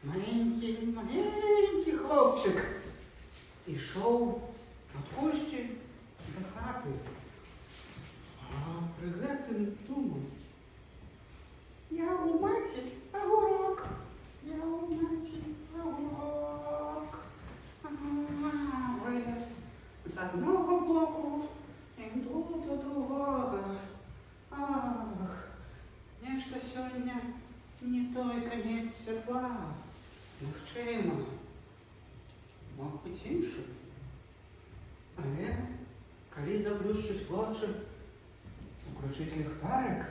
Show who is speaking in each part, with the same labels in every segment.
Speaker 1: Маленький, маленький хлопчик ішов від Кості до хати. А при гэтым думав: я у маці огурок, я у маці огурок. Вилез з одного боку, іду до другого. Ах, нешта сьогодні не той конець світла. Магчыма, мог быць іншы. Але калі заплюшчыць вочы, уключыць ліхтарик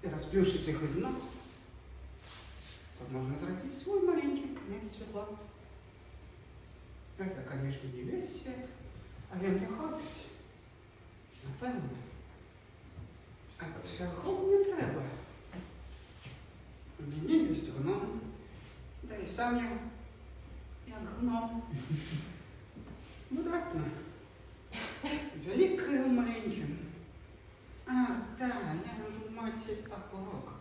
Speaker 1: і расплюшчыць іх ізноў, то можна зрабіць свой маленькі конец святла. Гэта, конечно, не весь свет, але мне хопіць. Напэўна. А ўсяго мне трэба. У мяне ёсць гном. Да и сам я гном. Выдатно. Великое маленьким. Ах, да, я же у матери огурок.